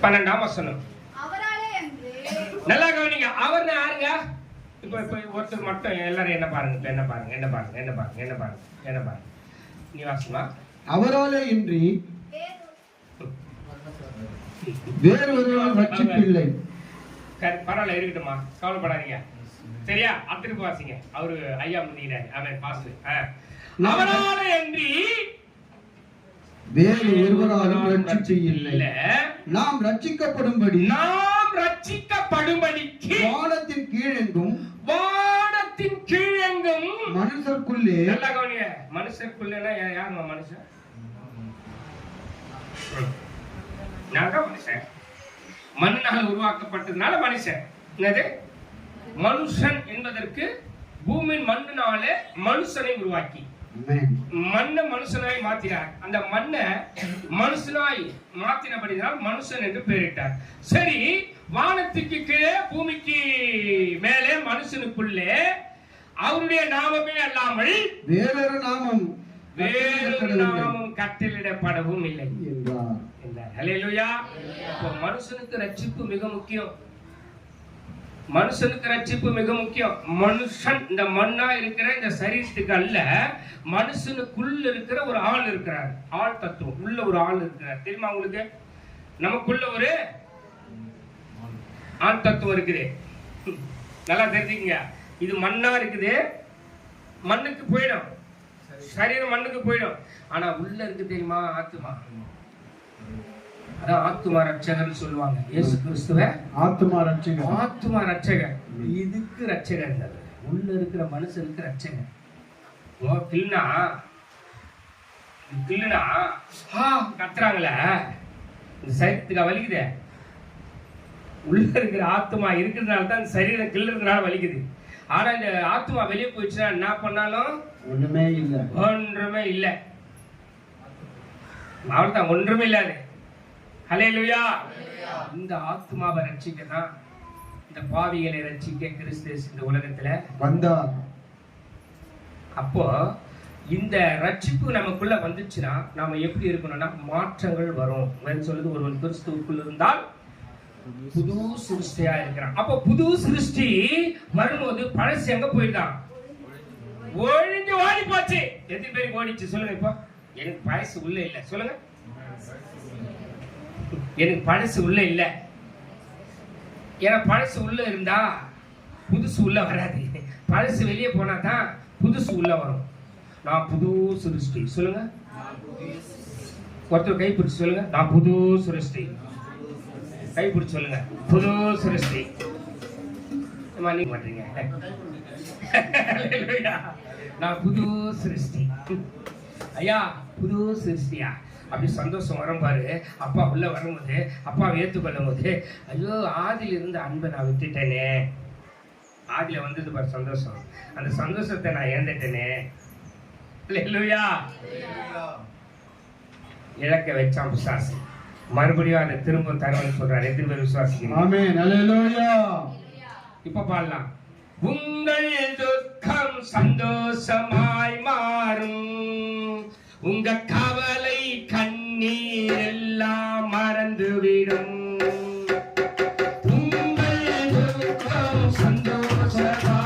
12ஆம் வசனம். நல்லா கவனிங்க. அவர் யாருங்க? இப்ப ஒருத்தர் மட்டும் எல்லாரும் என்ன பாருங்க, என்ன பாருங்க, என்ன பாருங்க, என்ன பாருங்க, என்ன பாருங்க, என்ன பாருங்க. நீ வாசிமா. அவராலே இன்றி வேறு ஒருவரும் ரட்சிப்பு இல்லை. பரவாயில்ல, இருக்கட்டுமா, கவலைப்படாதீங்க. சரியா? அத்திருப்பு வாசிங்க. அவரு ஐயா முந்திக்கிறாரு. அவன் பாசு. அவராலே இன்றி வேறு ஒருவராலும் ரட்சிப்பு இல்லை. நாம் ரட்சிக்கப்படும்படி வானத்தின் கீழெங்கும் மனுஷருக்குள்ளே. நல்லா கவனிங்க. மனுஷருக்குள்ளேனா யாருமா மனுஷன்? மனுஷன் மண்ணால் உருவாக்கப்பட்டதுனால மனுஷன். என்னது மனுஷன் என்பதற்கு பூமியின் மண்ணினாலே மனுஷனை உருவாக்கி மண்ணை மனுஷனாய் மாத்தினார். அந்த மண்ணை மனுஷனாய் மாத்தினபடினால் மனுஷன் என்று பெயரிட்டார். சரி, வானத்துக்கு கீழே பூமிக்கு மேலே மனுஷனுக்குள்ளே அவருடைய நாமமே அல்லாமல் வேறொரு நாமம் கட்டளிடப்படவும் இல்லை என்றார். ஹல்லேலூயா. மனுஷனுக்கு ரட்சிப்பு மிக முக்கியம். மனுஷனுக்கு ரட்சிப்பு மிக முக்கியம். மனுஷன் இந்த மண்ணா இருக்கிற இந்த சரீரத்துக்கு அல்ல, மனுஷனுக்குள்ள இருக்கிற ஒரு ஆள் இருக்கிறார். ஆள் தத்துவம் உள்ள ஒரு ஆள் இருக்கிறார். தெரியுமா உங்களுக்கு? நமக்குள்ள ஒரு ஆள் தத்துவம் இருக்குது. நல்லா தெரிஞ்சுக்கங்க. இது மண்ணா இருக்குது, மண்ணுக்கு போயிடும், சரீரம் மண்ணுக்கு போயிடும். ஆனா உள்ள இருக்கு தெரியுமா? ஆத்துமா. அதான் ஆத்துமா ரட்சகர் சொல்லுவாங்க. இயேசு கிறிஸ்துவ ஆத்துமா ரட்சகர். ஆத்துமா ரட்சகர். இதுக்கு ரட்சகர் இருந்தது. உள்ள இருக்கிற மனுஷனுக்கு ரட்சகர். கிள்ளுனா கத்துறாங்களே, இந்த சரீரத்துக்கு வலிக்குது. உள்ள இருக்கிற ஆத்துமா இருக்கிறதுனால தான் சரீரம் கிள்ளுறதுனால வலிக்குது. ஆனா இந்த ஆத்துமா வெளியே போயிடுச்சுன்னா என்ன பண்ணாலும் ஒண்ணுமே இல்லை. ஒன்றுமே இல்லை. அவ்வளவுதான், ஒன்றுமே இல்லாது. ஹல்லேலூயா. இந்த ஆத்துமாவை ரட்சிக்கதான், இந்த பாவிகளை ரட்சிக்க கிறிஸ்து இந்த உலகத்துல வந்தார். அப்போ இந்த ரட்சிப்பு நமக்குள்ள வந்துச்சுன்னா நாம எப்படி இருக்கணும்னா மாற்றங்கள் வரும். சொல்லுது, ஒருவன் கிறிஸ்துவுக்குள் இருந்தால் புது சிருஷ்டியா இருக்கிறான். அப்போ புது சிருஷ்டி வரும்போது பழசு எங்க போயிட்டான்? ஒழிஞ்சு ஓடி போச்சு. எத்தனை பேருக்கு ஓடிச்சு சொல்லுங்க? இப்போ எனக்கு பழசு உள்ள இல்ல. சொல்லுங்க, எனக்கு பழசு உள்ள இல்ல. ஏன்னா பழசு உள்ள இருந்தா புதுசு உள்ள வராது. பழசு வெளியே போனா தான் புதுசு உள்ள வரும். நான் புது சிருஷ்டி. சொல்லுங்க, ஒருத்தர் கை பிடிச்சு சொல்லுங்க, நான் புது சிருஷ்டி. கை பிடிச்சு சொல்லுங்க, புது சிருஷ்டி. நீங்க மாட்டீங்க. நான் புது சிருஷ்டி. ஐயா புது சிருஷ்டியா? அப்படி சந்தோஷம் வரும் பாரு. அப்பா உள்ள வரும்போது, அப்பா ஏற்றுக்கொள்ளும் போது, ஐயோ ஆதியில இருந்த அன்பை நான் விட்டுட்டேனே. ஆதியில வந்தது பாரு சந்தோஷம், அந்த சந்தோஷத்தை நான் இழந்துட்டேனே. ஹல்லேலூயா. இழக்க வச்சான் பிசாசு, மறுபடியும் அதை திரும்ப தருவன்னு சொல்றாரு. எத்தனை பேர் விசுவாசிக்கிறீங்க? ஆமென். ஹல்லேலூயா. இப்ப பாடலாம். உங்கள் துக்கம் சந்தோஷமாய் மாறும், உங்க கவலை கண்ணீர் எல்லாம் மறந்துவிடும். உங்கள் துக்கம் சந்தோஷமாய்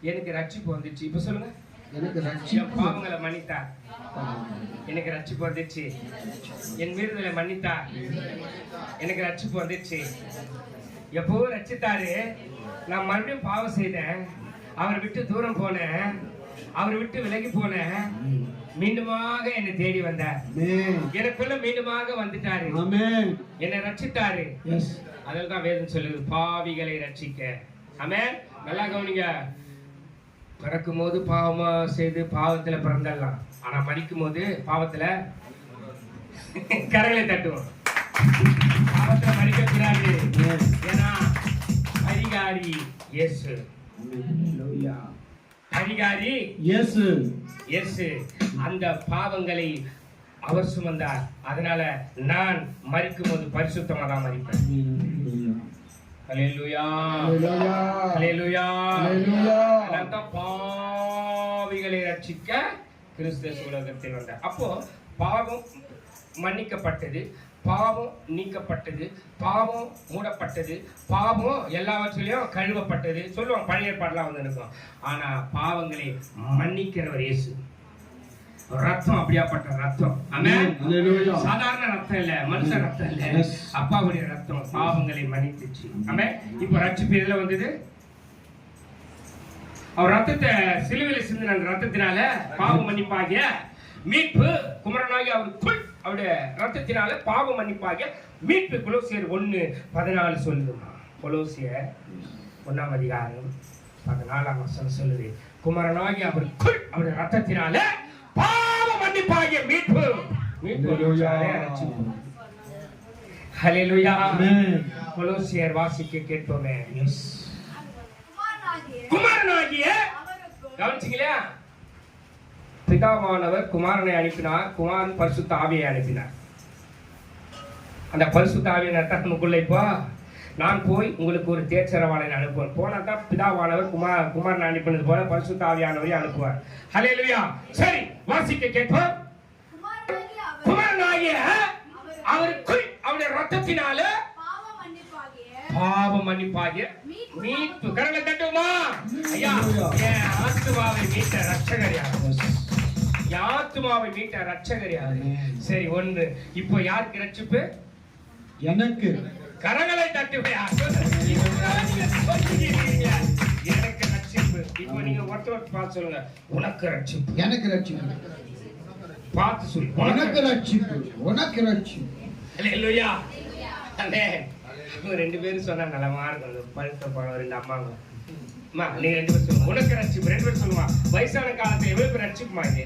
எனக்கு ரட்சிப்பு வந்துச்சு. இப்ப சொல்லுங்க. எனக்கு என் ரட்சிப்பு பாவங்களை மன்னித்தார், எனக்கு ரட்சிப்பு வந்துச்சு. என் மீறுதலை மன்னித்தார், எனக்கு ரட்சிப்பு வந்துச்சு. எப்போ ரட்சித்தாரு, நான் மறுபடியும் பாவம் செய்தேன், அவரை விட்டு தூரம் போனேன், அவரை விட்டு விலகி போனேன், மீண்டுமாக என்னை தேடி வந்தார், எனக்குள்ள மீண்டுமாக வந்துட்டாரு, என்னை ரட்சித்தாரு. அதனால்தான் வேதம் சொல்லுது, பாவிகளை ரட்சிக்க. ஆமென். நல்லா கவனிங்க. பிறக்கும் போது பாவமா செய்து பாவத்துல பிறந்தடலாம், ஆனா மரிக்கும் போது பாவத்துல கரங்களை தட்டுவோம். பாவத்துல மரிக்க கூடாது. ஏன்னா பரிகாரி இயேசு. பரிகாரி இயேசு. இயேசு அந்த பாவங்களை அவர் சுமந்தார். அதனால நான் மரிக்கும் போது பரிசுத்தமா தான் மரிப்பேன். ஹல்லேலூயா, ஹல்லேலூயா, ஹல்லேலூயா. அதான் பாவிகளை ரட்சிக்க கிறிஸ்து உலகத்தில் வந்தார். அப்போ பாவம் மன்னிக்கப்பட்டது, பாவம் நீக்கப்பட்டது, பாவம் மூடப்பட்டது, பாவம் எல்லாவற்றிலையும் கழுவப்பட்டது சொல்லுவாங்க. பழைய ஏற்பாடுலாம் வந்து இருக்கும். ஆனா பாவங்களை மன்னிக்கிறவர் இயேசு. ரத்தம் அப்படியாப்பட்ட ரத்தம். ஆமென். சாதாரண ரத்தம் இல்ல, மனுஷ ரத்தம் இல்ல, அப்பாவுடைய ரத்தம் பாவங்களை மன்னித்துச்சு. ஆமென். இப்ப ரட்சிப்பு எதுல வந்தது? அவர் ரத்தத்தை சிலுவையில் சிந்தின ரத்தத்தினால பாவ மன்னிப்பாகிய மீட்பு குமாரனாகிய அவருக்குள் அவருடைய ரத்தத்தினால பாவ மன்னிப்பாகிய மீட்பு. கொலோசியர் 1:14 சொல்லுமா? கொலோசியர் 1:14 சொல்லுது, குமாரனாகிய அவருக்குள் அவருடைய ரத்தத்தினால பாவ மன்னிப்பாகிய மீட்பு. ஹல்லேலூயா. கொலோசியர் வாசிக்க கேட்போமே. குமாரனாகிய கவனிச்சீங்களா? பிதாவானவர் குமாரனை அனுப்பினார், குமாரன் பரிசுத்த ஆவியை அனுப்பினார். அந்த பரிசுத்த ஆவியை நமக்குள்ள இப்போ நான் போய் உங்களுக்கு ஒரு தேர்ச்சரவாளனை அனுப்புவேன். போனா தான் பிதாவானவர் குமாரனை அனுப்பினது போல பரிசுத்த ஆவியானவரை அனுப்புவார். ஹல்லேலூயா. சரி, வாசிக்க கேட்போம். குமாரனாகிய அவருக்குள் அவருடைய ரத்தத்தினால பாவ மன்னிப்பாகிய மீட்பு. கரங்களை தட்டுமா? ஐயா, என் ஆத்துமாவை மீட்ட ரட்சகர் யார்? ஆத்துமாவை மீட்ட ரட்சகர் யாரு? சரி, ஒன்று. இப்போ யாருக்கு ரட்சிப்பு? எனக்கு. கரங்களை தட்டுவையா? எனக்கு ரட்சிப்பு. இப்போ நீங்க ஒருத்தர் பார்த்து சொல்லுங்க, உனக்கு ரட்சிப்பு. எனக்கு ரட்சிப்பு. பார்த்து சொல்லு, உனக்கு ரட்சிப்பு, உனக்கு ரட்சிப்பு. ஹல்லேலூயா. ஆமென். ரெண்டு பேரும் சொன்னா நலமா இருக்கும். பழுத்த பழம் ரெண்டு அம்மாங்க. அம்மா நீங்க ரெண்டு பேரும் சொல்லுங்க, உனக்கு ரட்சிப்பு. ரெண்டு பேரும் சொல்லுமா? வயசான காலத்துல எவ்வளவு பேர் ரட்சிப்புமா இது?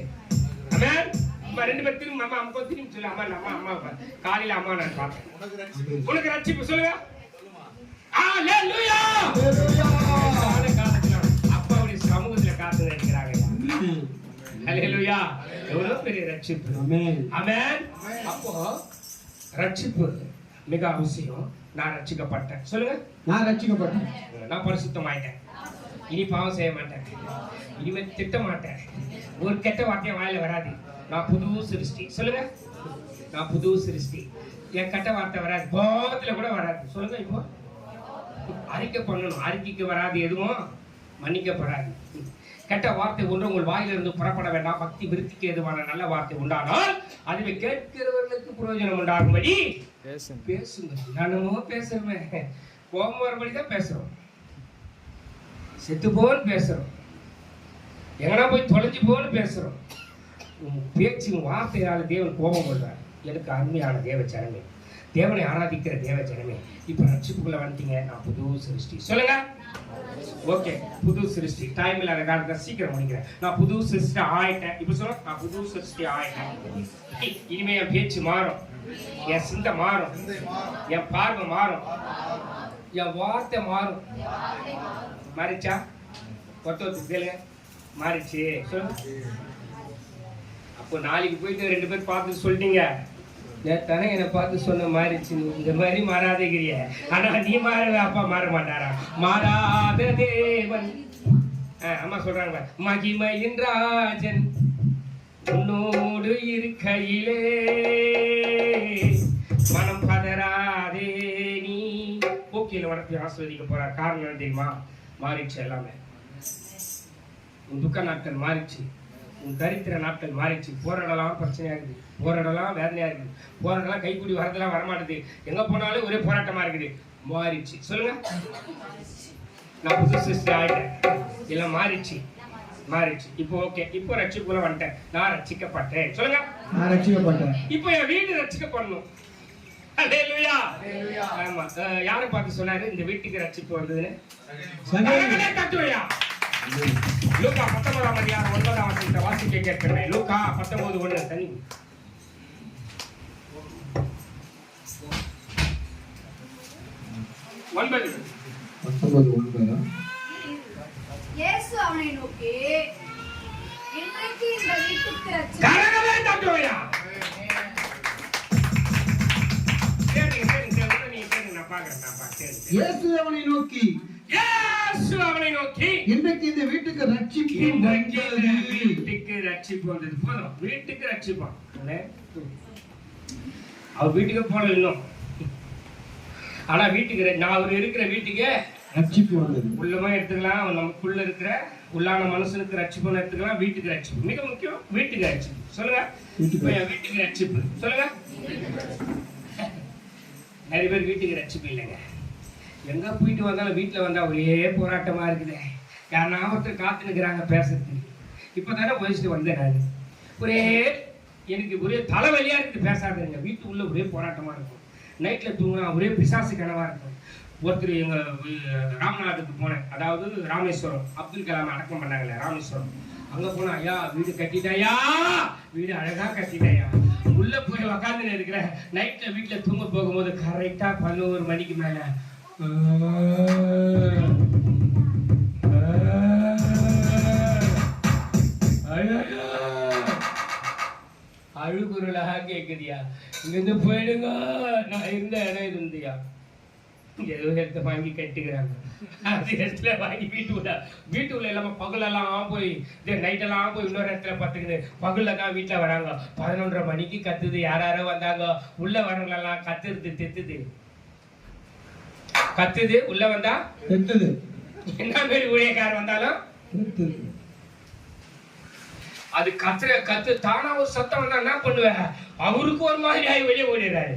ஆமென். அம்மா ரெண்டு பேரும் திரும்ப அம்மா அம்மா திரும்பி சொல்லு. அம்மா நம்ம அம்மா காலையில அம்மா நான் பார்த்தேன். உனக்கு ரட்சிப்பு சொல்லுங்க. ஹல்லேலூயா. வயசான காலத்துல அப்பாவுடைய சமூகத்துல காத்து நினைக்கிறாங்க. ஹல்லேலூயா. எவ்வளவு பெரிய ரட்சிப்பு. ஆமென். ஆமென். அப்போ ரட்சிப்பு மிக அவசியம். நான் ரட்சிக்கப்பட்டேன். சொல்லுங்க. நான் ரட்சிக்கப்பட்டேன். நான் பரிசுத்தமாயிட்டேன். இனி பாவம் செய்ய மாட்டேன், இனிமேல் திட்ட மாட்டேன், ஒரு கெட்ட வார்த்தையை வாயில வராது. நான் புது சிருஷ்டி. சொல்லுங்க. நான் புது சிருஷ்டி. என் கெட்ட வார்த்தை வராது, கோபத்துல கூட வராது. சொல்லுங்க. இப்போ அறிக்கை பண்ணணும். அறிக்கைக்கு வராது எதுவும் மன்னிக்கப்படாது. கெட்ட வார்த்தை ஒன்று உங்கள் வாயிலிருந்து புறப்பட வேண்டாம். பக்தி விருத்திக்கு எதுவான நல்ல வார்த்தை உண்டானால் அதுவே கேட்கிறவர்களுக்கு பிரயோஜனம் உண்டாகும்படி பேசுங்க. நானும் பேசுறேன், கோபம் வரும்படிதான் பேசுறோம், செத்து போன்னு பேசுறோம், எங்கன்னா போய் தொலைஞ்சு போன்னு பேசுறோம். பேச்சு வார்த்தையால தேவன் கோபம் கொள்றார். எனக்கு அருமையான தேவ ஜனமே, தேவனை ஆராதிக்கிற தேவ ஜனமே, இப்ப ரட்சிப்புக்குள்ள வந்துட்டீங்க. நான் புது சிருஷ்டி. சொல்லுங்க. ஓகே, புது சிருஷ்டி. டைம் இல்லாத காரணத்தை சீக்கிரம் முடிக்கிறேன். நான் புது சிருஷ்டி ஆயிட்டேன். இப்ப சொல்ல, நான் புது சிருஷ்டி ஆயிட்டேன். இனிமே என் பேச்சு மாறும், என் சிந்தை மாறும், என் பார்வை மாறும், என் வார்த்தை மாறும். மாறிச்சா? ஒருத்தருக்கு கேளுங்க, மாறிச்சு. சொல்லுங்க. அப்போ நாளைக்கு போயிட்டு ரெண்டு பேர் பார்த்து சொல்லிட்டீங்க, நேத்தானே என்னை பார்த்து சொன்ன மாறிச்சு, இந்த மாதிரி மாறாதேங்கிறிய. ஆனா நீ மாறவே, அப்பா மாற மாட்டாரா? மாறாத தேவன். அம்மா சொல்றாங்க, மகிமையின் ராஜன் உன்னோடு இருக்கையிலே மனம் பதறாதே நீ. போக்கியில வளர்த்து ஆஸ்வதிக்க போறார். காரணம் தெரியுமா? மாறிச்சு எல்லாமே. உன் துக்க நாட்கள் மாறிச்சு, உன் தரித்திர நாட்கள் மாறிச்சு. போற இடம்லாம் பிரச்சனையா இருக்குது, போற இடம்லாம் வேதனையா இருக்குது, போற இடம்லாம் கைக்கூடி வரதெல்லாம் வரமாட்டுது, எங்க போனாலும் ஒரே போராட்டமா இருக்குது. மாறிச்சு. சொல்லுங்க, நான் புது சிருஷ்டி ஆயிட்டேன், எல்லாம் மாறிச்சு மாறிச்சு. இப்போ ஓகே, இப்போ ரட்சிப்புல வந்துட்டேன், நான் ரட்சிக்கப்பட்டேன். சொல்லுங்க, நான் ரட்சிக்கப்பட்டேன். இப்போ என் வீடு ரட்சிக்கப்படணும். அல்லேலூயா. ஆமா, யாரை பார்த்து சொன்னாரு இந்த வீட்டுக்கு ரட்சிப்பு வந்ததுன்னு? சகோதரனே தட்டுவையா. லூக்கா 19ஆம் அதிகாரம் 9ஆம் வசனத்தை வாசிக்க கேட்கிறேன். லூக்கா 19:1. தனி 19:9. இயேசு அவனை நோக்கி, இன்றைக்கு இந்த வீட்டுக்கு ரட்சிப்பு. கரங்களே தட்டுவையா. இயேசு அவனை நோக்கி, இயேசு அவனை நோக்கி, இன்றைக்கு இந்த வீட்டுக்கு ரட்சிப்பு இன்றைக்கு இந்த வந்தது. வீட்டுக்கு ரட்சிப்பு வந்தது. போதும், வீட்டுக்கு ரட்சிப்பான். அவர் வீட்டுக்கு போல இன்னும், ஆனா வீட்டுக்கு நான் அவர் இருக்கிற வீட்டுக்கு ரட்சிப்பு வந்தது. உள்ளமா எடுத்துக்கலாம், நமக்குள்ள இருக்கிற உள்ளான மனுஷனுக்கு ரட்சிப்புன்னு எடுத்துக்கலாம். வீட்டுக்கு ரட்சிப்பு மிக முக்கியம். வீட்டுக்கு ரட்சிப்பு. சொல்லுங்க, இப்ப என் வீட்டுக்கு ரட்சிப்பு. சொல்லுங்க. நிறைய பேர் வீட்டுக்கு ரட்சிப்பு இல்லைங்க. எங்க போயிட்டு வந்தாலும் வீட்டுல வந்தா ஒரே போராட்டமா இருக்குது. யாருன்னா ஒருத்தர் காத்து நிற்கிறாங்க பேசுறதுக்கு. இப்பதானே போயிட்டு வந்தேன் நான். எனக்கு ஒரே தலைவலியா இருக்குது பேசாதுங்க. வீட்டுக்குள்ள ஒரே போராட்டமா இருக்கும். நைட்ல தூங்கினா ஒரே பிசாசு கனவா இருக்கும். ஒருத்தர் எங்க ராமநாதத்துக்கு போனேன், அதாவது ராமேஸ்வரம், அப்துல் கலாம் அடக்கம் பண்ணாங்கல்ல ராமேஸ்வரம். அங்க போனா, ஐயா வீடு கட்டிட்டாயா, வீடு அழகா கட்டிட்டாயா. உள்ள போய் உக்காந்து இருக்கிற நைட்ல வீட்டுல தூங்க போகும்போது கரெக்டா 11 மணிக்கு மேல அழுகுறலாக கேக்குதியா. இங்க இருந்து போயிடுங்க, நான் இருந்த இடம் இருந்தியா. ஏதோ இடத்த வாங்கி கட்டுக்கிறாங்க, அது இடத்துல வாங்கி வீட்டுக்குள்ள இல்லாம பகலெல்லாம் போய் நைட்டெல்லாம் போய் இன்னொரு இடத்துல பார்த்துக்குது. பகல்ல தான் வீட்டுல வராங்க. 11:30 மணிக்கு கத்துது. யாராரோ வந்தாங்க. உள்ள வரவங்களெல்லாம் கத்துறது தெத்துது. கத்துது உள்ள வந்தா தெத்துது. என்ன பேர் ஊழியக்காரர் வந்தாலும் தெத்துது. அது கத்து தானா ஒரு சத்தம் வந்தா என்ன பண்ணுவேன்? அவருக்கு ஒரு மாதிரி ஆகி வெளியே ஓடிடுறாரு.